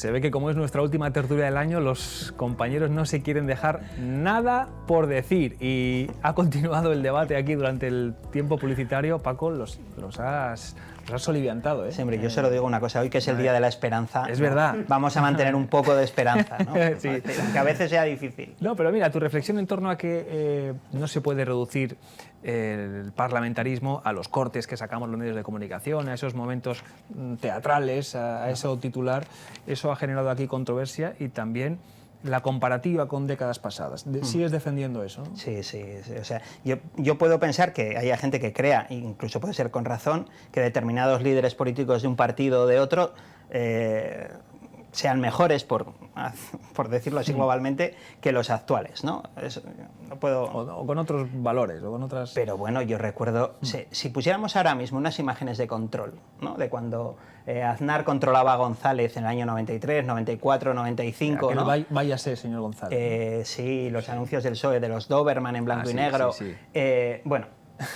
se ve que como es nuestra última tertulia del año, los compañeros no se quieren dejar nada por decir y ha continuado el debate aquí durante el tiempo publicitario. Paco, los has soliviantado, ¿eh? Sí, hombre, yo se lo digo una cosa, hoy que es el Día de la Esperanza, es verdad. Vamos a mantener un poco de esperanza, ¿no? Sí. Que a veces sea difícil. No, pero mira, tu reflexión en torno a que no se puede reducir el parlamentarismo a los cortes que sacamos los medios de comunicación, a esos momentos teatrales, a eso titular, eso ha generado aquí controversia y también la comparativa con décadas pasadas. ¿Sigues defendiendo eso? Sí, sí. O sea, yo puedo pensar que haya gente que crea, incluso puede ser con razón, que determinados líderes políticos de un partido o de otro sean mejores, por decirlo así globalmente, que los actuales, ¿no? Eso, no puedo... O con otros valores, o con otras... Pero bueno, yo recuerdo, si pusiéramos ahora mismo unas imágenes de control, ¿no? De cuando Aznar controlaba a González en el año 93, 94, 95, ¿no? Váyase, señor González. Sí, los anuncios del PSOE, de los Doberman en blanco y negro. Sí. Bueno,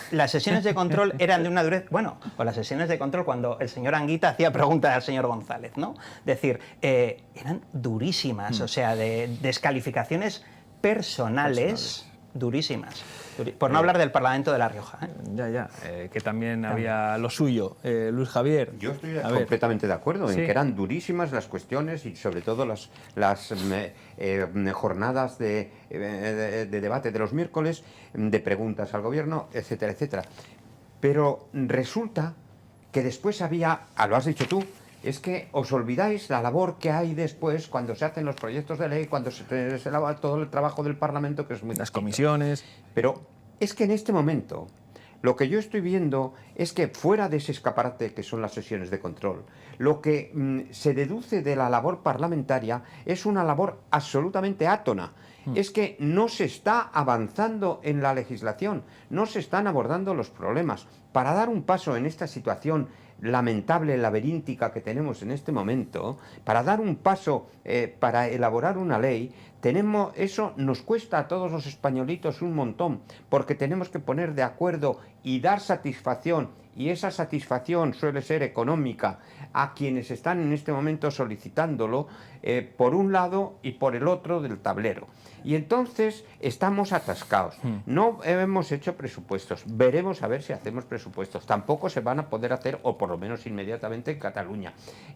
las sesiones de control eran de una dureza... Bueno, o las sesiones de control cuando el señor Anguita hacía preguntas al señor González, ¿no? Es decir, eran durísimas, o sea, de descalificaciones personales durísimas. Por no hablar del Parlamento de La Rioja. Que también había lo suyo. Luis Javier. Yo estoy completamente de acuerdo en que eran durísimas las cuestiones y sobre todo las jornadas de debate de los miércoles, de preguntas al gobierno, etcétera, etcétera. Pero resulta que después había, lo has dicho tú, es que os olvidáis la labor que hay después cuando se hacen los proyectos de ley, cuando se elabora todo el trabajo del Parlamento, que es muy las distinto. Comisiones. Pero es que en este momento lo que yo estoy viendo es que fuera de ese escaparate que son las sesiones de control, lo que se deduce de la labor parlamentaria es una labor absolutamente átona. Es que no se está avanzando en la legislación, no se están abordando los problemas. Para dar un paso en esta situación lamentable, laberíntica que tenemos en este momento, para dar un paso para elaborar una ley, eso nos cuesta a todos los españolitos un montón, porque tenemos que poner de acuerdo y dar satisfacción, y esa satisfacción suele ser económica, a quienes están en este momento solicitándolo, por un lado y por el otro del tablero. Y entonces estamos atascados. No hemos hecho presupuestos. Veremos a ver si hacemos presupuestos. Tampoco se van a poder hacer, o por lo menos inmediatamente, en Cataluña.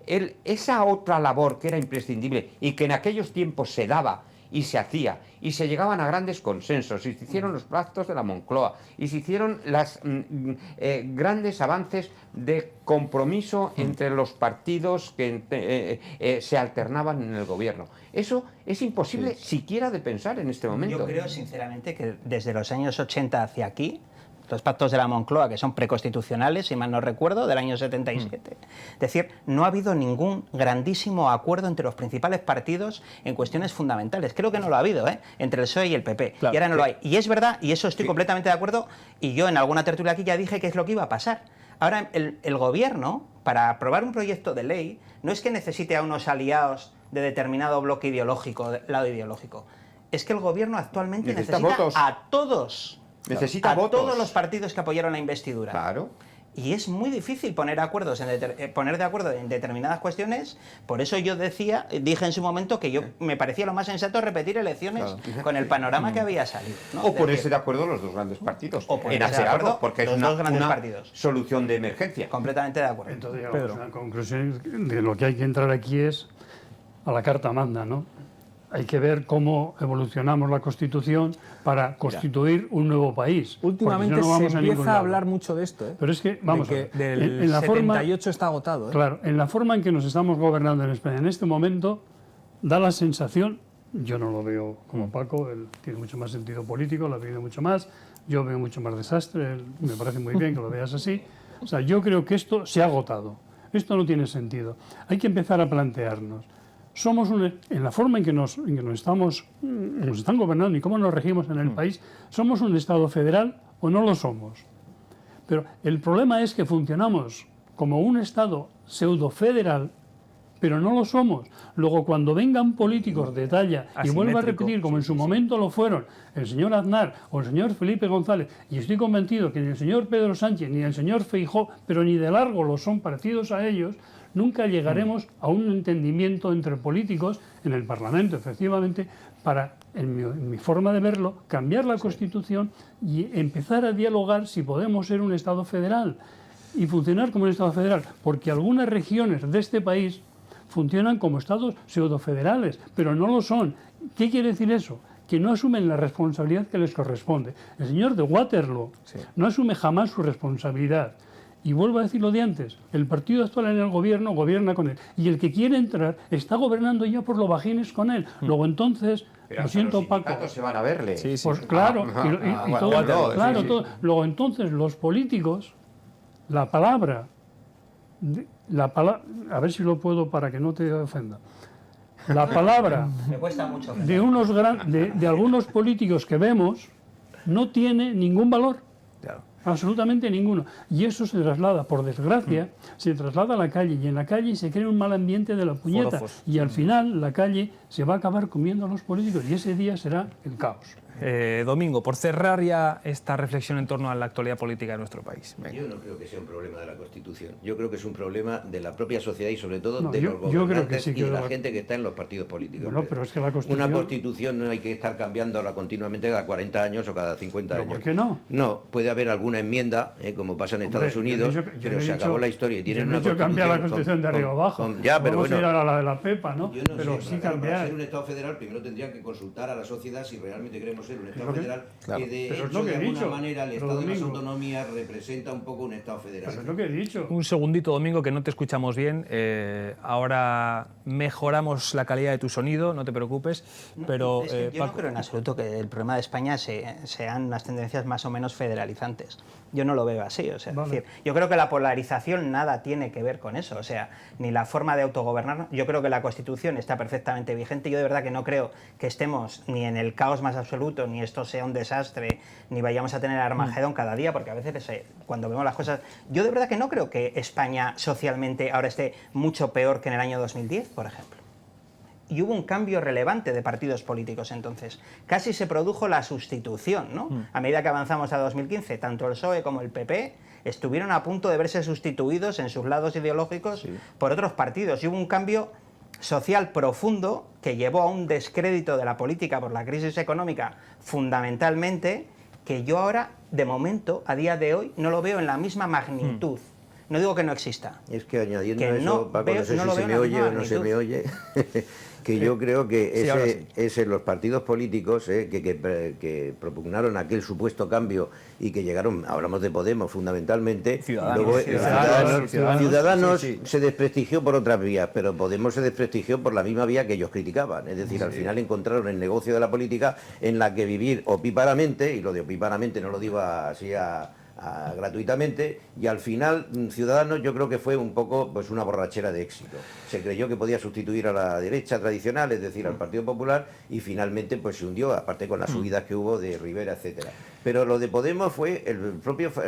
Esa otra labor que era imprescindible y que en aquellos tiempos se daba y se hacía, y se llegaban a grandes consensos, y se hicieron los pactos de la Moncloa, y se hicieron los grandes avances de compromiso entre los partidos que se alternaban en el gobierno. Eso es imposible siquiera de pensar en este momento. Yo creo sinceramente que desde los años 80 hacia aquí, los pactos de la Moncloa, que son preconstitucionales, si mal no recuerdo, del año 77. Es decir, no ha habido ningún grandísimo acuerdo entre los principales partidos en cuestiones fundamentales. Creo que no lo ha habido, entre el PSOE y el PP. Claro, y ahora no lo hay. Y es verdad, y eso estoy completamente de acuerdo, y yo en alguna tertulia aquí ya dije qué es lo que iba a pasar. Ahora, el gobierno, para aprobar un proyecto de ley, no es que necesite a unos aliados de determinado bloque ideológico, lado ideológico. Es que el gobierno actualmente necesita votos. A todos. Necesita a votos. Todos los partidos que apoyaron la investidura. Claro. Y es muy difícil poner de acuerdo en determinadas cuestiones. Por eso yo dije en su momento que me parecía lo más sensato repetir elecciones con el panorama que había salido, ¿no? O ponerse de acuerdo los dos grandes partidos en hacer algo, porque es una solución de emergencia. Completamente de acuerdo. Entonces, la conclusión de lo que hay que entrar aquí es a la carta magna, ¿no? Hay que ver cómo evolucionamos la Constitución para constituir un nuevo país. Últimamente se empieza a hablar mucho de esto, Pero es que, vamos a ver, del 78 está agotado. Claro, en la forma en que nos estamos gobernando en España en este momento, da la sensación, yo no lo veo como Paco, él tiene mucho más sentido político, lo ha vivido mucho más, yo veo mucho más desastre, me parece muy bien que lo veas así. O sea, yo creo que esto se ha agotado, esto no tiene sentido. Hay que empezar a plantearnos. Somos en la forma en que nos están gobernando y cómo nos regimos en el país, ¿somos un Estado federal o no lo somos? Pero el problema es que funcionamos como un Estado pseudo-federal, pero no lo somos. Luego, cuando vengan políticos de talla, y vuelvo a repetir, como en su momento lo fueron el señor Aznar o el señor Felipe González, y estoy convencido que ni el señor Pedro Sánchez ni el señor Feijóo, pero ni de largo lo son parecidos a ellos, nunca llegaremos a un entendimiento entre políticos en el Parlamento, efectivamente, para, en mi forma de verlo, cambiar la Constitución y empezar a dialogar si podemos ser un Estado federal y funcionar como un Estado federal, porque algunas regiones de este país funcionan como Estados pseudofederales, pero no lo son. ¿Qué quiere decir eso? Que no asumen la responsabilidad que les corresponde. El señor de Waterloo no asume jamás su responsabilidad. Y vuelvo a decir lo de antes, el partido actual en el gobierno gobierna con él. Y el que quiere entrar está gobernando ya por los bajines con él. Luego entonces, Pero lo siento los Paco. sindicatos se van a verle. Sí, sí. Pues claro, y todo, bueno, claro, sí, sí. todo. Luego entonces los políticos, la palabra, a ver si lo puedo para que no te ofenda. La palabra Me cuesta mucho. de algunos políticos que vemos no tiene ningún valor. Claro. Absolutamente ninguno. Y eso se traslada, por desgracia, se traslada a la calle y en la calle se crea un mal ambiente de la puñeta. Forofos. Y al final la calle se va a acabar comiendo a los políticos y ese día será el caos. Domingo, por cerrar ya esta reflexión en torno a la actualidad política de nuestro país. Venga. Yo no creo que sea un problema de la Constitución. Yo creo que es un problema de la propia sociedad y sobre todo No, de yo los creo que gobernantes sí, y que de la la- gente que está en los partidos políticos. Bueno, pero es que la Constitución... Una Constitución no hay que estar cambiándola continuamente cada 40 años o cada 50 ¿Pero años. por qué no? No, puede haber alguna enmienda, como pasa en Estados Hombre, Unidos, yo no he dicho- yo pero no he se dicho- acabó la historia y tienen yo no he una dicho cambiar la Constitución de con- arriba abajo. ya, pero Vamos bueno. a ir a la de la Pepa, ¿no? Yo no Pero sé, sí pero para cambiar. ser un Estado federal primero tendrían que consultar a la sociedad si realmente queremos ser un Estado lo que- federal, claro. que de Pero es hecho lo que de he alguna dicho, manera el pero Estado de las Domingo. autonomías representa un poco un Estado federal. Pero es lo que he dicho. Un segundito, Domingo, que no te escuchamos bien. Ahora mejoramos la calidad de tu sonido, no te preocupes. Pero, Es que yo no Paco, creo en absoluto que el problema de España sean unas tendencias más o menos federalizantes. Yo no lo veo así. O sea, Vale. es decir, yo creo que la polarización nada tiene que ver con eso. O sea, ni la forma de autogobernarnos. Yo creo que la Constitución está perfectamente vigente. Yo de verdad que no creo que estemos ni en el caos más absoluto, ni esto sea un desastre, ni vayamos a tener Armagedón cada día, porque a veces cuando vemos las cosas... Yo de verdad que no creo que España socialmente ahora esté mucho peor que en el año 2010, por ejemplo. Y hubo un cambio relevante de partidos políticos entonces. Casi se produjo la sustitución, ¿no? A medida que avanzamos a 2015, tanto el PSOE como el PP estuvieron a punto de verse sustituidos en sus lados ideológicos por otros partidos. Y hubo un cambio social profundo que llevó a un descrédito de la política por la crisis económica, fundamentalmente, que yo ahora, de momento, a día de hoy, no lo veo en la misma magnitud. No digo que no exista. Es que añadiendo Que eso, no Paco, veo- no sé no si lo se veo me en la oye misma o no se me magnitud. oye, que yo creo que Sí, ahora sí. ese los partidos políticos que propugnaron aquel supuesto cambio y que llegaron, hablamos de Podemos fundamentalmente, Ciudadanos, luego Ciudadanos, sí, sí. se desprestigió por otras vías, pero Podemos se desprestigió por la misma vía que ellos criticaban, es decir, al final encontraron el negocio de la política en la que vivir opíparamente, y lo de opíparamente no lo digo así gratuitamente, y al final Ciudadanos yo creo que fue un poco pues una borrachera de éxito. Se creyó que podía sustituir a la derecha tradicional, es decir, al Partido Popular, y finalmente pues se hundió, aparte con las subidas que hubo de Rivera, etcétera. Pero lo de Podemos fue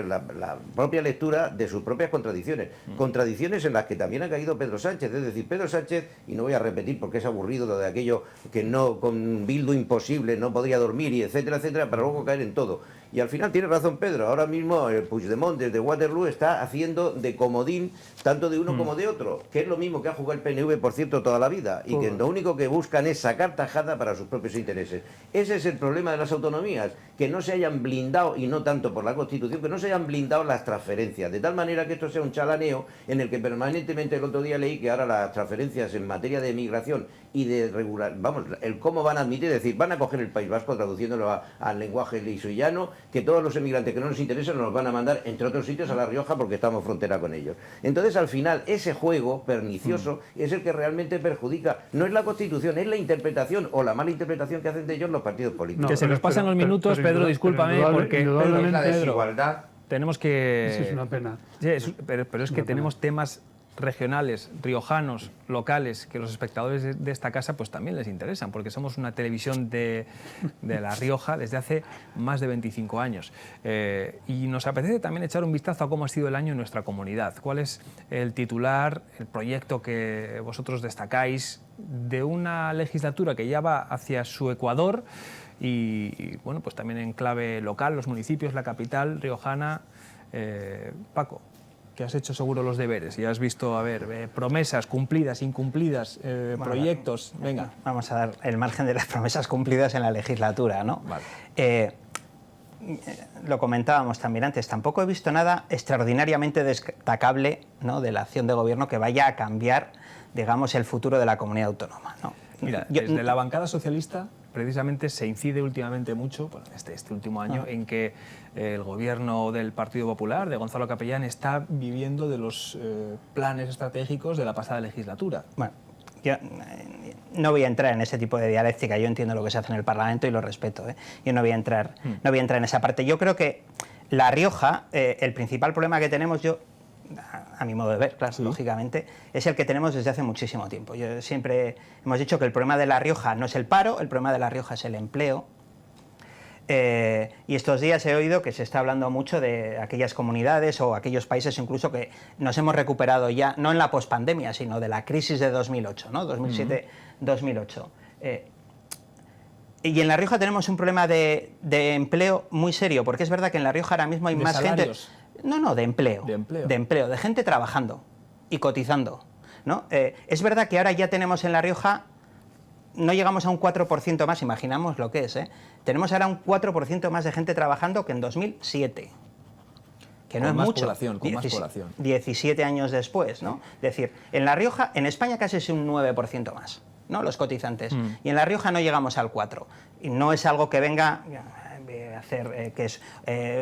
la propia lectura de sus propias contradicciones, contradicciones en las que también ha caído Pedro Sánchez, es decir, Pedro Sánchez, y no voy a repetir porque es aburrido lo de aquello que no, con Bildu imposible, no podría dormir y etcétera, etcétera, para luego caer en todo. Y al final tiene razón Pedro, ahora mismo el Puigdemont desde Waterloo está haciendo de comodín tanto de uno como de otro, que es lo mismo que ha jugado el PNV, por cierto, toda la vida, y que lo único que buscan es sacar tajada para sus propios intereses. Ese es el problema de las autonomías, que no se hayan blindado, y no tanto por la Constitución, que no se hayan blindado las transferencias, de tal manera que esto sea un chalaneo en el que permanentemente, el otro día leí que ahora las transferencias en materia de migración y de regular, vamos, el cómo van a admitir, es decir, van a coger el País Vasco traduciéndolo al lenguaje liso y llano, que todos los emigrantes que no nos interesan nos los van a mandar, entre otros sitios, a La Rioja porque estamos frontera con ellos. Entonces, al final, ese juego pernicioso es el que realmente perjudica. No es la Constitución, es la interpretación o la mala interpretación que hacen de ellos los partidos políticos. que se nos pasan los minutos, Pedro, discúlpame, porque Es la Pedro, desigualdad. tenemos que... Eso es una pena. Sí, pero es que tenemos temas regionales, riojanos, locales, que los espectadores de esta casa pues también les interesan, porque somos una televisión de La Rioja desde hace más de 25 años. Y nos apetece también echar un vistazo a cómo ha sido el año en nuestra comunidad. ¿Cuál es el titular, el proyecto que vosotros destacáis de una legislatura que ya va hacia su ecuador y bueno, pues también en clave local, los municipios, la capital riojana? Paco. que has hecho seguro los deberes y has visto, a ver, promesas cumplidas, incumplidas, proyectos, venga. Vamos a dar el margen de las promesas cumplidas en la legislatura, ¿no? Vale. Lo comentábamos también antes, tampoco he visto nada extraordinariamente destacable, ¿no?, de la acción de gobierno que vaya a cambiar, digamos, el futuro de la comunidad autónoma, ¿no? Mira, desde la bancada socialista precisamente se incide últimamente mucho, bueno, este último año, en que el gobierno del Partido Popular, de Gonzalo Capellán, está viviendo de los planes estratégicos de la pasada legislatura. Bueno, yo no voy a entrar en ese tipo de dialéctica, yo entiendo lo que se hace en el Parlamento y lo respeto, ¿eh? Yo no voy a entrar en esa parte. Yo creo que La Rioja, el principal problema que tenemos, a mi modo de ver, claro, lógicamente, es el que tenemos desde hace muchísimo tiempo. Yo siempre hemos dicho que el problema de La Rioja no es el paro, el problema de La Rioja es el empleo. Y estos días he oído que se está hablando mucho de aquellas comunidades o aquellos países incluso que nos hemos recuperado ya, no en la pospandemia, sino de la crisis de 2008, ¿no? 2007-2008. Y en La Rioja tenemos un problema de empleo muy serio, porque es verdad que en La Rioja ahora mismo hay más salarios. gente... No, de empleo. De empleo. De gente trabajando y cotizando, ¿no? Es verdad que ahora ya tenemos en La Rioja, no llegamos a un 4% más, imaginamos lo que es, ¿eh? Tenemos ahora un 4% más de gente trabajando que en 2007. Que no Con es más mucho. población, con más población. 17 años después, ¿no? Es decir, en La Rioja, en España casi es un 9% más, ¿no?, los cotizantes. Y en La Rioja no llegamos al 4%. Y no es algo que venga a hacer, que es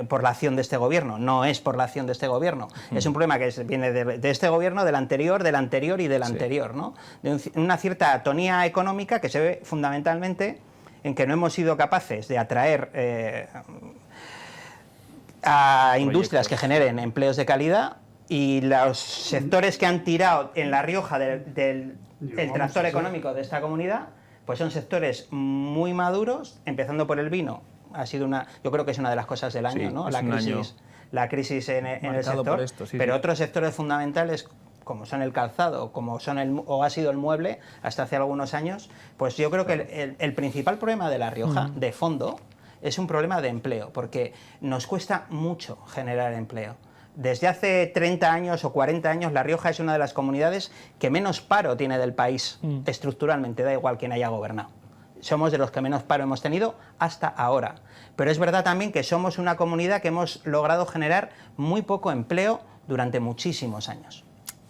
por la acción de este gobierno. No es por la acción de este gobierno. Es un problema que viene de este gobierno, del anterior y del anterior, ¿no? De una cierta atonía económica que se ve fundamentalmente en que no hemos sido capaces de atraer a industrias que generen empleos de calidad, y los sectores que han tirado en La Rioja del tractor económico de esta comunidad, pues son sectores muy maduros, empezando por el vino. Yo creo que es una de las cosas del año, Sí, ¿no? es La crisis en el sector, por esto, pero sí. otros sectores fundamentales, como son el calzado, o ha sido el mueble hasta hace algunos años, pues yo creo que el principal problema de La Rioja, de fondo, es un problema de empleo, porque nos cuesta mucho generar empleo. Desde hace 30 años o 40 años, La Rioja es una de las comunidades que menos paro tiene del país, estructuralmente, da igual quién haya gobernado. Somos de los que menos paro hemos tenido hasta ahora. Pero es verdad también que somos una comunidad que hemos logrado generar muy poco empleo durante muchísimos años.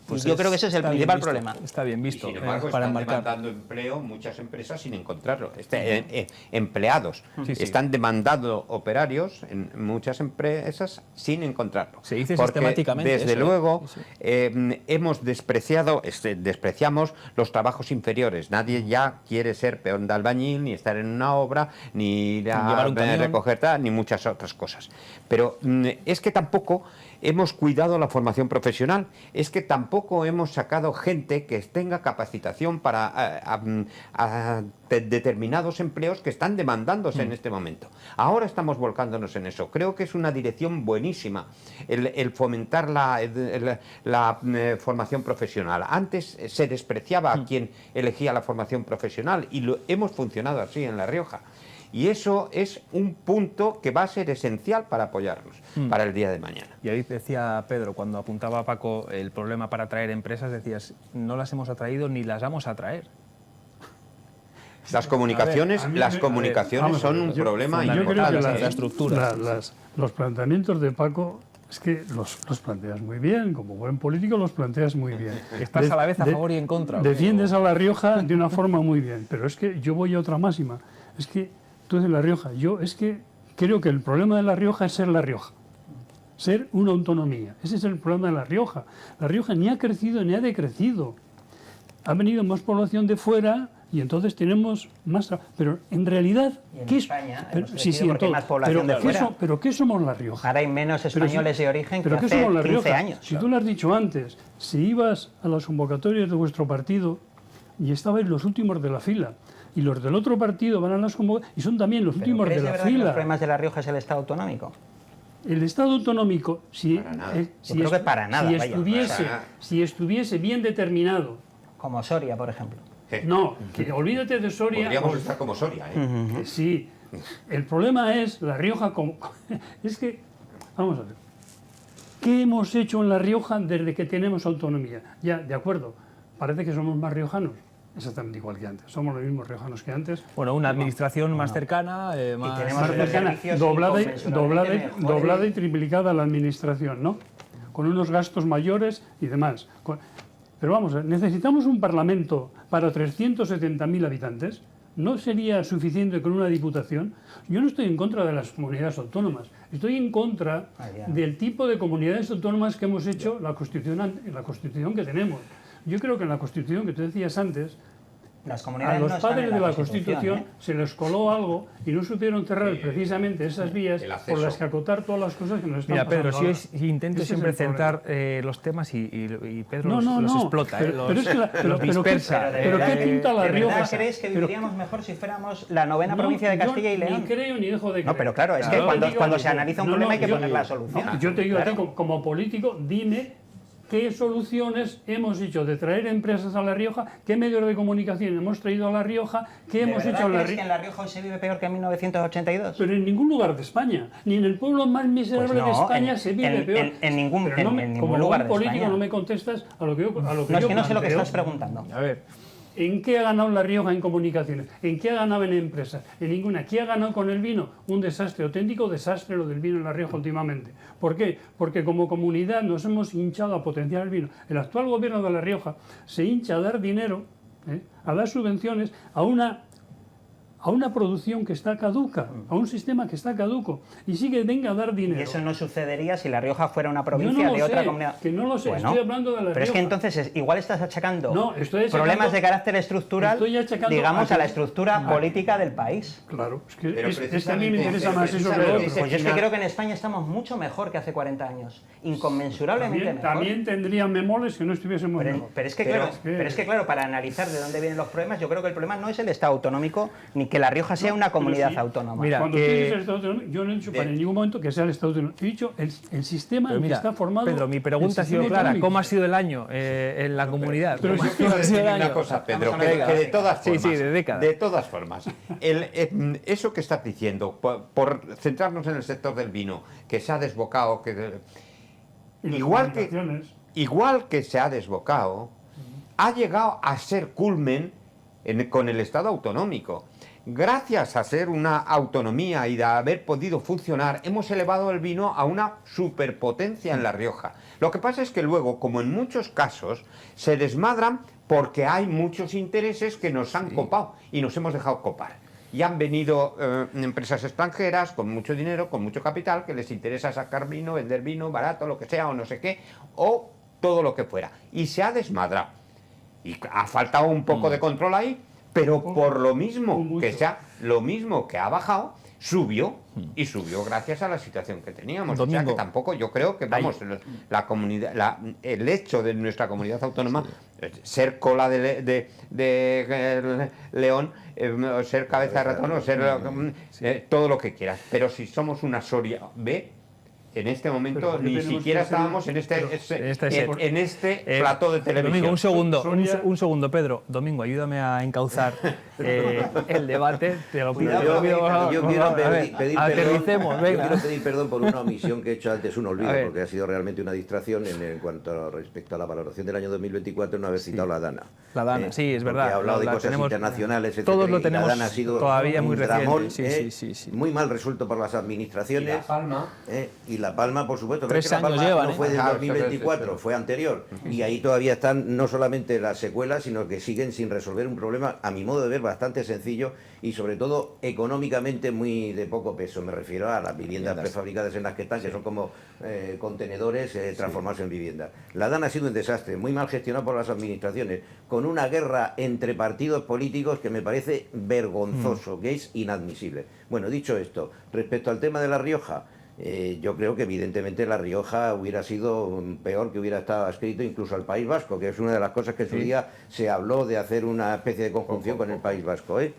Pues yo creo que ese es el principal visto, problema. Está bien visto, Sin embargo, para están enmarcar. demandando empleo muchas empresas sin encontrarlo. Empleados. Sí, sí. Están demandando operarios en muchas empresas sin encontrarlo. Se dice porque, sistemáticamente desde eso, luego, sí. despreciamos los trabajos inferiores. Nadie ya quiere ser peón de albañil, ni estar en una obra, ni ir a Llevar un camión. recoger tal, ni muchas otras cosas. Pero es que tampoco hemos cuidado la formación profesional, es que tampoco hemos sacado gente que tenga capacitación para determinados empleos que están demandándose en este momento. Ahora estamos volcándonos en eso. Creo que es una dirección buenísima el fomentar la formación profesional. Antes se despreciaba a quien elegía la formación profesional y hemos funcionado así en La Rioja. Y eso es un punto que va a ser esencial para apoyarnos para el día de mañana. Y ahí decía Pedro, cuando apuntaba a Paco el problema para atraer empresas, decías, no las hemos atraído ni las vamos a atraer. Las comunicaciones, vamos a son ver, un yo- problema yo creo importante. que las infraestructuras. los planteamientos de Paco es que los planteas muy bien, como buen político los planteas muy bien. Estás a la vez a favor y en contra. Defiendes a La Rioja de una forma muy bien, pero es que yo voy a otra máxima. Es que tú eres La Rioja, yo es que creo que el problema de La Rioja es ser La Rioja. Ser una autonomía. Ese es el problema de La Rioja. La Rioja ni ha crecido ni ha decrecido. Ha venido más población de fuera y entonces tenemos más... Pero en realidad... Y en ¿qué es? España Pero, hemos crecido porque hay más población de fuera. ¿Pero qué somos La Rioja? Ahora hay menos Pero españoles si- de origen que ¿pero qué hace somos La 15 Rioja? años. Si tú lo has dicho antes, si ibas a las convocatorias de vuestro partido y estabais los últimos de la fila, y los del otro partido van a las convocatorias y son también los últimos ¿Crees de la verdad que los fila. problemas de La Rioja es el Estado autonómico? El Estado autonómico, si, Para nada. Yo creo que para nada, vaya. si estuviese bien determinado, Como Soria, por ejemplo. no, que olvídate de Soria. Podríamos estar como Soria, ¿eh? Que sí, el problema es La Rioja como... Es que, vamos a ver, ¿Qué hemos hecho en La Rioja desde que tenemos autonomía? Ya, de acuerdo, parece que somos más riojanos. Exactamente igual que antes. Somos los mismos riojanos que antes. Bueno, una administración más cercana, más... tenemos Más los cercana, servicios doblada mejores. y triplicada la administración, ¿no? Con unos gastos mayores y demás. Pero vamos, necesitamos un Parlamento para 370.000 habitantes. ¿No sería suficiente con una diputación? Yo no estoy en contra de las comunidades autónomas. Estoy en contra del tipo de comunidades autónomas que hemos hecho la Constitución que tenemos. Yo creo que en la Constitución que tú decías antes, Las a comunidades los no están padres en de la Constitución, Constitución se les coló algo y no supieron cerrar precisamente esas vías el acceso. por las que acotar todas las cosas que nos están Mira, Pedro, pasando si ahora. intento Ese es siempre el problema. centrar los temas y Pedro los explota, pero es que los dispersa. pero ¿qué pinta La ¿De Rioja? verdad crees que Pero- viviríamos mejor si fuéramos la novena No, provincia de yo Castilla y León? Ni creo ni dejo de creer. No, pero claro, es que Yo te digo- cuando se analiza un problema hay que poner la solución. no, yo te digo a ti, Claro. como político, dime qué soluciones hemos hecho de traer empresas a La Rioja, qué medios de comunicación hemos traído a La Rioja, qué ¿De hemos verdad hecho en La crees que Rioja. en La Rioja hoy se vive peor que en 1982? Pero en ningún lugar de España, ni en el pueblo más miserable Pues no, de España en- se vive en- peor. en ningún- Pero no en me- ningún como lugar buen de político España. no me contestas a lo que yo No, es que no sé lo que planteo. estás preguntando. A ver, ¿En qué ha ganado La Rioja en comunicaciones? ¿En qué ha ganado en empresas? En ninguna. ¿Qué ha ganado con el vino? Un desastre, auténtico desastre lo del vino en La Rioja últimamente. ¿Por qué? Porque como comunidad nos hemos hinchado a potenciar el vino. El actual gobierno de La Rioja se hincha a dar dinero, a dar subvenciones a una producción que está caduca, a un sistema que está caduco, y sigue, venga a dar dinero. Y eso no sucedería si La Rioja fuera una Yo provincia no lo de otra sé, comunidad. que no lo sé, Bueno, estoy hablando de La Rioja. Pero es que entonces igual estás achacando No, estoy achacando- problemas de carácter estructural, Estoy achacando digamos, a a la que- estructura política del país. Claro, es que, Pero es que a mí me interesa precisamente- más eso que lo precisamente otro. Pues yo es que final- creo que en España estamos mucho mejor que hace 40 años. Inconmensurablemente También, mejor. también tendrían memoles que no estuviésemos Pero, mejor. pero es que, Pero- claro, pero es que, claro, para analizar de dónde vienen los problemas, yo creo que el problema no es el Estado autonómico ni que La Rioja sea una pero comunidad sí. autónoma. Mira, Cuando que- tú dices el Estado autonómico, yo no he dicho para en ningún momento que sea el Estado autonómico. He dicho el sistema pero en que mira, está formado. Pedro, mi pregunta ha el sido sistema clara. autonómico. ¿Cómo ha sido el año en la comunidad? pero ¿Cómo si ha Quiero sido decir el una año? cosa, Pedro, Estamos hablando que de todas Sí, formas, sí, de décadas. de todas formas, eso que estás diciendo, por centrarnos en el sector del vino, que se ha desbocado, Y las comunicaciones. igual que se ha desbocado, ha llegado a ser culmen con el Estado autonómico. Gracias a ser una autonomía y de haber podido funcionar, hemos elevado el vino a una superpotencia en La Rioja. Lo que pasa es que luego, como en muchos casos, se desmadran porque hay muchos intereses que nos han copado y nos hemos dejado copar. Y han venido empresas extranjeras con mucho dinero, con mucho capital, que les interesa sacar vino, vender vino barato, lo que sea, o no sé qué, o todo lo que fuera. Y se ha desmadrado. Y ha faltado un poco de control ahí, pero por lo mismo mucho. lo mismo que ha bajado, subió, y subió gracias a la situación que teníamos. O sea Domingo. que tampoco yo creo que, vamos, la comunidad, el hecho de nuestra comunidad autónoma, ser cola de león, ser cabeza de ratón, o ser todo lo que quieras. Pero si somos una Soria B, en este momento Pero ¿por qué ni tenemos siquiera que hacer- estábamos en este En este set. plató de televisión. Domingo, un segundo, Sonia- un segundo, Pedro. Domingo, ayúdame a encauzar el debate. Te lo pido, Yo, te lo pido, por favor, yo por quiero favor. A ver, pedir aterricemos, perdón, venga. yo quiero pedir perdón por una omisión que he hecho antes, un A olvido, ver. porque ha sido realmente una distracción en cuanto respecto a la valoración del año 2024, no haber citado la DANA. La DANA, sí, es Porque verdad. He hablado de La cosas tenemos- internacionales, etcétera, todos lo y tenemos la DANA ha sido todavía muy un dramón, reciente, sí. muy mal resuelto por las Y administraciones. La Palma. Y La Palma, por supuesto, pero 3 es que La años Palma llevan, no ¿eh? fue del Claro, 2024, fue anterior. Y ahí todavía están no solamente las secuelas, sino que siguen sin resolver un problema, a mi modo de ver, bastante sencillo y sobre todo económicamente muy de poco peso. Me refiero a las viviendas prefabricadas en las que están, que son como contenedores transformados en viviendas. La DANA ha sido un desastre, muy mal gestionado por las administraciones, con una guerra entre partidos políticos que me parece vergonzoso, que es inadmisible. Bueno, dicho esto, respecto al tema de La Rioja, yo creo que evidentemente La Rioja hubiera sido peor que hubiera estado adscrito incluso al País Vasco, que es una de las cosas que en su día se habló de hacer una especie de conjunción con el País Vasco, ¿eh?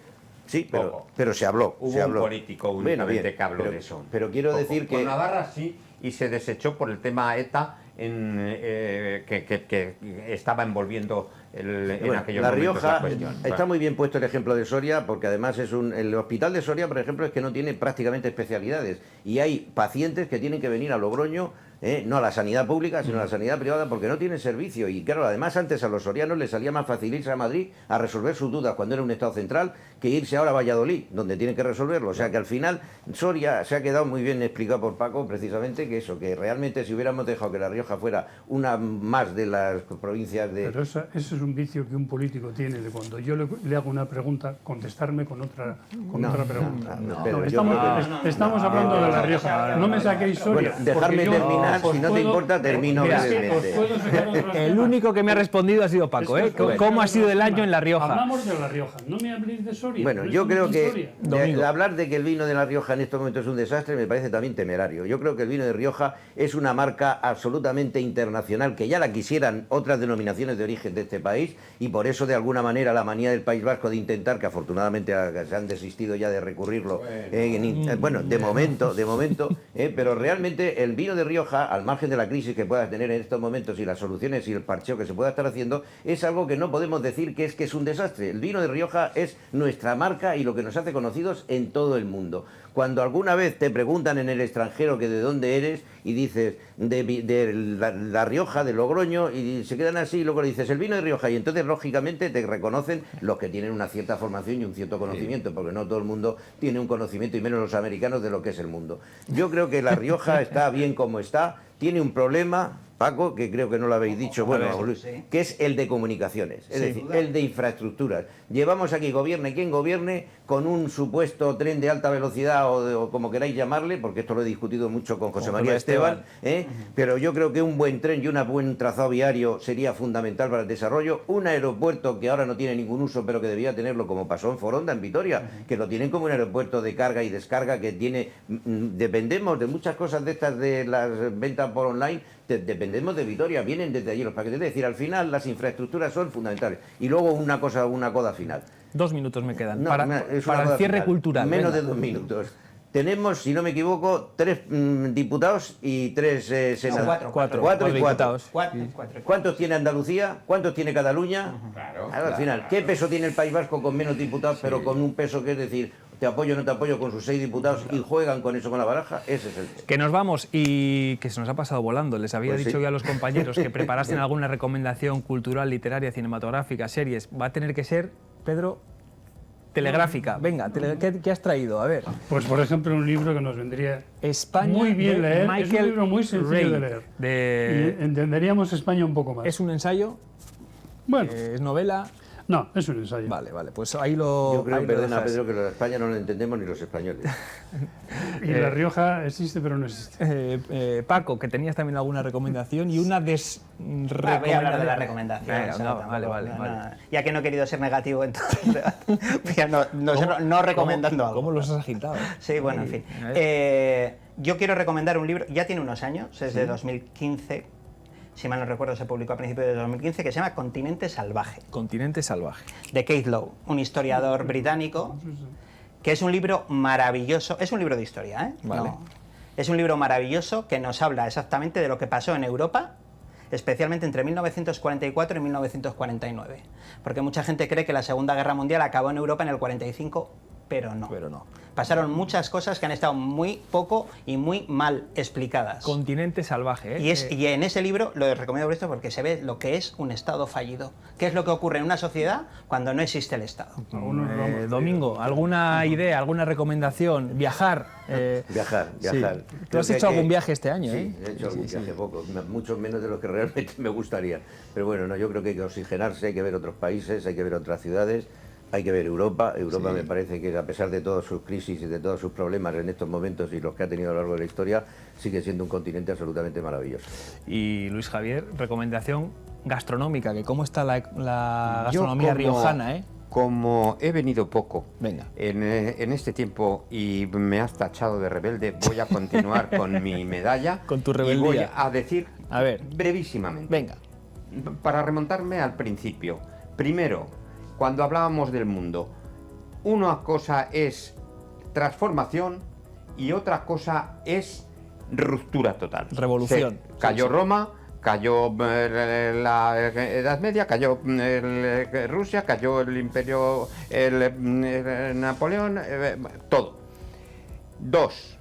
Sí, pero se habló. Hubo se habló. un político Bueno, únicamente bien, que habló pero- de eso. Pero quiero decir Con que... Navarra sí, y se desechó por el tema ETA que estaba envolviendo en Bueno, aquellos La momentos Rioja, cuestión. está Bueno. muy bien puesto el ejemplo de Soria, porque además el hospital de Soria, por ejemplo, es que no tiene prácticamente especialidades y hay pacientes que tienen que venir a Logroño, no a la sanidad pública, sino a la sanidad privada, porque no tienen servicio. Y claro, además antes a los sorianos les salía más fácil irse a Madrid a resolver sus dudas cuando era un estado central que irse ahora a Valladolid, donde tienen que resolverlo. O sea que al final Soria se ha quedado muy bien explicado por Paco, precisamente que eso, que realmente si hubiéramos dejado que La Rioja fuera una más de las provincias de... Pero eso es un vicio que un político tiene, de cuando yo le hago una pregunta, contestarme con otra pregunta. Pedro, yo creo que- Estamos hablando de La Rioja. No me saquéis Soria. Bueno, dejarme porque yo terminar, os si no te puedo- importa, termino Mira, es que os brevemente. puedo sacar otros El temas. único que me ha respondido ha sido Paco, Es ¿eh? que os puedo ¿Cómo ha sacar sido otros el año temas. en La Rioja? Hablamos de La Rioja, no me habléis de Soria. Bueno, no yo es creo mi que historia. Domingo. hablar de que el vino de La Rioja en estos momentos es un desastre me parece también temerario. Yo creo que el vino de Rioja es una marca absolutamente internacional, que ya la quisieran otras denominaciones de origen de este país, y por eso de alguna manera la manía del País Vasco de intentar, que afortunadamente se han desistido ya de recurrirlo, bueno, de momento, pero realmente el vino de Rioja, al margen de la crisis que pueda tener en estos momentos y las soluciones y el parcheo que se pueda estar haciendo, es algo que no podemos decir que es un desastre. El vino de Rioja es nuestra marca y lo que nos hace conocidos en todo el mundo. Cuando alguna vez te preguntan en el extranjero que de dónde eres y dices de la Rioja, de Logroño, y se quedan así, y luego le dices el vino de Rioja, y entonces lógicamente te reconocen los que tienen una cierta formación y un cierto conocimiento, porque no todo el mundo tiene un conocimiento, y menos los americanos, de lo que es el mundo. Yo creo que La Rioja está bien como está, tiene un problema, Paco, que creo que no lo habéis dicho, bueno, Luis, sí. que es el de comunicaciones, es decir, el de infraestructuras. Llevamos aquí, gobierne quien gobierne, con un supuesto tren de alta velocidad o como queráis llamarle, porque esto lo he discutido mucho con José María Esteban, pero yo creo que un buen tren y un buen trazado viario sería fundamental para el desarrollo. Un aeropuerto que ahora no tiene ningún uso, pero que debía tenerlo, como pasó en Foronda, en Vitoria, que lo tienen como un aeropuerto de carga y descarga, que tiene, dependemos de muchas cosas de estas de las ventas por online, dependemos de Vitoria, vienen desde allí los paquetes. Es decir, al final las infraestructuras son fundamentales. Y luego una coda final. 2 minutos me quedan. No, para es una para el coda cierre final. cultural. Menos venga. de 2 minutos. Tenemos, si no me equivoco, 3 diputados y 3 senadores. cuatro. Cuatro y diputados. Cuatro. ¿Cuántos tiene Andalucía? ¿Cuántos tiene Cataluña? Claro, al final, ¿qué peso tiene el País Vasco con menos diputados, pero con un peso que es decir, te apoyo o no te apoyo, con sus 6 diputados y juegan con eso, con la baraja? Ese es el tema. Que nos vamos y que se nos ha pasado volando. Les había Pues dicho sí. yo a los compañeros que preparasen alguna recomendación cultural, literaria, cinematográfica, series. Va a tener que ser, Pedro, telegráfica. Venga, ¿qué has traído? A ver. Pues, por ejemplo, un libro que nos vendría España muy bien de leer. Es Michael un libro muy sencillo Ray, de leer. de- Y entenderíamos España un poco más. ¿Es un ensayo? Bueno, ¿Es novela? no, es un ensayo. Vale, pues ahí lo. Yo creo, ahí lo perdona dejas. Pedro, que lo de España no lo entendemos ni los españoles. Y La Rioja existe, pero no existe. Paco, que tenías también alguna recomendación y una Voy a hablar de la recomendación. Venga, o sea, no, tampoco- vale. Ya que no he querido ser negativo, entonces voy a no recomendando algo. ¿Cómo los has agitado? Sí, bueno, en fin. A ver. Yo quiero recomendar un libro, ya tiene unos años, es de 2015, si mal no recuerdo se publicó a principios de 2015, que se llama Continente Salvaje, Continente salvaje. de Keith Lowe, un historiador británico, que es un libro maravilloso, es un libro de historia, ¿eh? Vale. No. Es un libro maravilloso que nos habla exactamente de lo que pasó en Europa, especialmente entre 1944 y 1949. Porque mucha gente cree que la Segunda Guerra Mundial acabó en Europa en el 45, pero no. Pero no. Pasaron muchas cosas que han estado muy poco y muy mal explicadas. Continente salvaje, ¿eh? Y en ese libro lo recomiendo por esto porque se ve lo que es un Estado fallido. ¿Qué es lo que ocurre en una sociedad cuando no existe el Estado? Algunos lo vamos a Domingo, ¿alguna idea, alguna recomendación? Viajar. Viajar. Sí. Creo Tú has que hecho hay que- algún viaje este año, Sí, ¿eh? he hecho algún viaje poco, mucho menos de lo que realmente me gustaría. Pero bueno, no, yo creo que hay que oxigenarse, hay que ver otros países, hay que ver otras ciudades, hay que ver Europa. Europa me parece que a pesar de todas sus crisis y de todos sus problemas en estos momentos y los que ha tenido a lo largo de la historia, sigue siendo un continente absolutamente maravilloso. Y Luis Javier, recomendación gastronómica, que cómo está la Yo gastronomía riojana, ¿eh? Como he venido poco Venga. en este tiempo y me has tachado de rebelde, voy a continuar con mi medalla. Con tu Y voy rebeldía. a decir A ver. brevísimamente. Venga. Para remontarme al principio. Primero, cuando hablábamos del mundo, una cosa es transformación y otra cosa es ruptura total. Revolución. Cayó Roma, cayó la Edad Media, cayó Rusia, cayó el Imperio, Napoleón, todo. 2.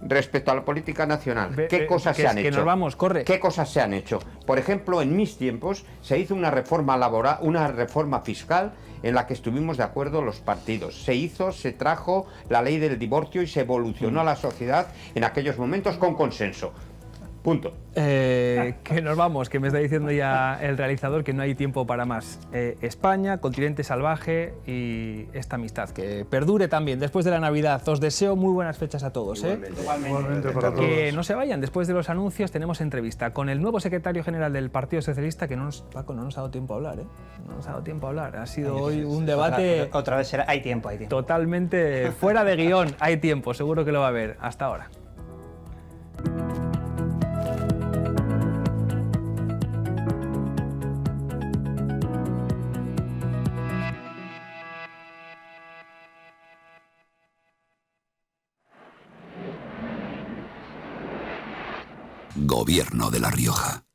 Respecto a la política nacional, ¿qué cosas se han hecho? Que nos vamos, corre. ¿Qué cosas se han hecho? Por ejemplo, en mis tiempos se hizo una reforma laboral, una reforma fiscal en la que estuvimos de acuerdo los partidos. Se trajo la ley del divorcio y se evolucionó a la sociedad en aquellos momentos con consenso. Punto. Que nos vamos, que me está diciendo ya el realizador que no hay tiempo para más. España, continente salvaje y esta amistad que perdure también después de la Navidad. Os deseo muy buenas fechas a todos. Igualmente para todos. Que no se vayan, después de los anuncios tenemos entrevista con el nuevo secretario general del Partido Socialista, que Paco, no nos ha dado tiempo a hablar, No nos ha dado tiempo a hablar. Ha sido hoy un debate Otra vez será, hay tiempo. totalmente fuera de guión. Hay tiempo, seguro que lo va a haber. Hasta ahora. Gobierno de La Rioja.